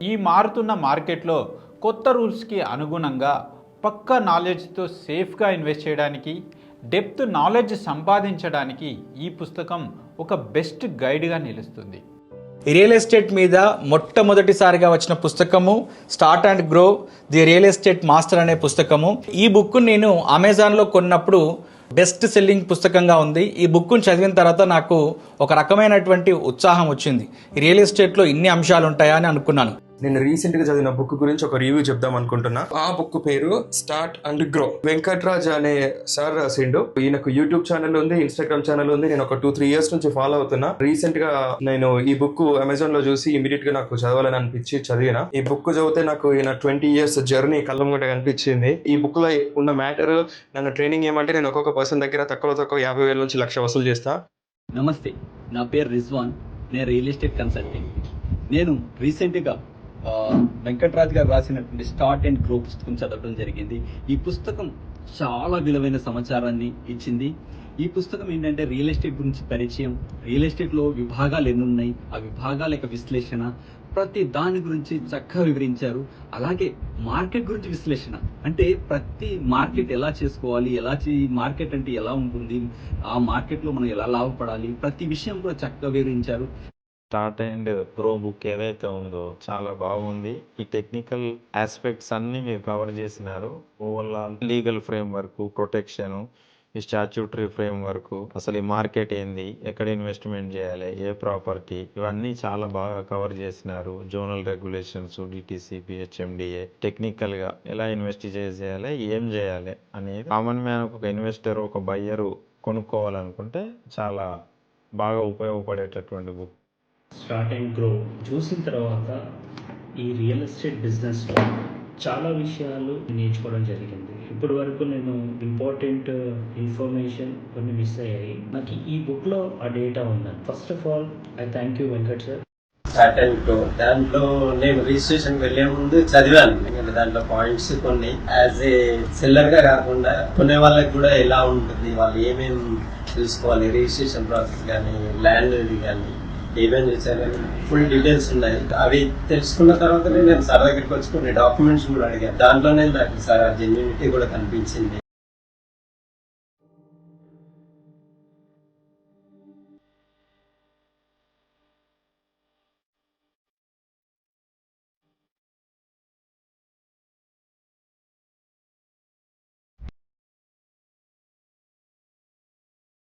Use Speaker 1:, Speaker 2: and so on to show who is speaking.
Speaker 1: ఈ మారుతున్న మార్కెట్లో కొత్త రూల్స్కి అనుగుణంగా పక్కా నాలెడ్జ్తో సేఫ్గా ఇన్వెస్ట్ చేయడానికి, డెప్త్ నాలెడ్జ్ సంపాదించడానికి ఈ పుస్తకం ఒక బెస్ట్ గైడ్గా నిలుస్తుంది.
Speaker 2: రియల్ ఎస్టేట్ మీద మొట్టమొదటిసారిగా వచ్చిన పుస్తకము start and grow the real estate master అనే పుస్తకము. ఈ బుక్ నేను అమెజాన్లో కొన్నప్పుడు బెస్ట్ సెల్లింగ్ పుస్తకంగా ఉంది. ఈ బుక్ను చదివిన తర్వాత నాకు ఒక రకమైనటువంటి ఉత్సాహం వచ్చింది. రియల్ ఎస్టేట్లో ఇన్ని అంశాలు ఉంటాయా అని అనుకున్నాను.
Speaker 3: నేను రీసెంట్ గా చదివిన బుక్ గురించి ఒక రివ్యూ చెప్దాం అనుకుంటున్నా. ఆ బుక్ పేరు స్టార్ట్ అండ్ గ్రో. వెంకట్రాజ్ అనే సార్ రాసిండు. ఈయనకు యూట్యూబ్ ఛానల్ ఉంది, ఇన్స్టాగ్రామ్ ఛానల్ ఉంది. నేను ఒక 2-3 years నుంచి ఫాలో అవుతున్నా. రీసెంట్ గా నేను ఈ బుక్ అమెజాన్ లో చూసి ఇమీడియట్ గా నాకు చదవాలని అనిపించి చదివిన. ఈ బుక్ చదివితే నాకు ఈయన 20 years జర్నీ కళ్ళముగట కనిపించింది. ఈ బుక్ లో ఉన్న మ్యాటర్, నన్ను ట్రైనింగ్ ఏమంటే నేను ఒక్కొక్క పర్సన్ దగ్గర తక్కువ 50,000 నుంచి 1,00,000 వసూలు చేస్తా.
Speaker 4: నమస్తే, నా పేరు రిజ్వాన్. నేను రియల్ ఎస్టేట్ కన్సల్టెంట్. నేను రీసెంట్గా వెంకట్రాజ్ గారు రాసినటువంటి స్టార్ట్ అండ్ గ్రో పుస్తకం చదవడం జరిగింది. ఈ పుస్తకం చాలా విలువైన సమాచారాన్ని ఇచ్చింది. ఈ పుస్తకం ఏంటంటే రియల్ ఎస్టేట్ గురించి పరిచయం, రియల్ ఎస్టేట్లో విభాగాలు ఎన్ని ఉన్నాయి, ఆ విభాగాల యొక్క విశ్లేషణ, ప్రతి దాని గురించి చక్కగా వివరించారు. అలాగే మార్కెట్ గురించి విశ్లేషణ, అంటే ప్రతి మార్కెట్ ఎలా చేసుకోవాలి, మార్కెట్ అంటే ఎలా ఉంటుంది, ఆ మార్కెట్లో మనం ఎలా లాభపడాలి, ప్రతి విషయం కూడా చక్కగా వివరించారు.
Speaker 5: స్టార్ట్ అండ్ గ్రో బుక్ ఏదైతే ఉందో చాలా బాగుంది. ఈ టెక్నికల్ ఆస్పెక్ట్స్ అన్నీ మీరు కవర్ చేసినారు. Overall legal frame work, protection, ఈ స్టాట్యూటరీ ఫ్రేమ్ వర్క్, అసలు ఈ మార్కెట్ ఏంది, ఎక్కడ ఇన్వెస్ట్మెంట్ చేయాలి, ఏ ప్రాపర్టీ, ఇవన్నీ చాలా బాగా కవర్ చేసినారు. జోనల్ రెగ్యులేషన్స్, డిటిసి, పిహెచ్ఎండిఏ, టెక్నికల్గా ఎలా ఇన్వెస్ట్ చేయాలి, ఏం చేయాలి అనేది కామన్ మ్యాన్, ఒక ఇన్వెస్టర్, ఒక బయ్యరు కొనుక్కోవాలనుకుంటే చాలా బాగా ఉపయోగపడేటటువంటి బుక్.
Speaker 6: స్టార్ట్ అండ్ గ్రో చూసిన తర్వాత ఈ రియల్ ఎస్టేట్ బిజినెస్లో చాలా విషయాలు నేర్చుకోవడం జరిగింది. ఇప్పటి వరకు నేను ఇంపార్టెంట్ ఇన్ఫర్మేషన్ కొన్ని మిస్ అయ్యాయి. నాకు ఈ బుక్లో ఆ డేటా ఉందండి. First of all I thank you Venkat sir.
Speaker 7: Start and grow దాంట్లో నేను రిజిస్ట్రేషన్ వెళ్ళే ముందు చదివాను. ఎందుకంటే దాంట్లో పాయింట్స్ కొన్ని యాజ్ ఏ సెల్లర్ గా కాకుండా కొనే వాళ్ళకి కూడా ఎలా ఉంటుంది, వాళ్ళు ఏమేమి తెలుసుకోవాలి, రిజిస్ట్రేషన్ ప్రాసెస్ కానీ, ల్యాండ్ కానీ, ఏమేమి చేశారు, ఫుల్ డీటెయిల్స్ ఉన్నాయి. అవి తెలుసుకున్న తర్వాత నేను సార్ దగ్గరికి వచ్చి కొన్ని డాక్యుమెంట్స్ కూడా అడిగాను. దాంట్లోనే నాకు సార్ జెన్యూనిటీ కూడా కనిపించింది.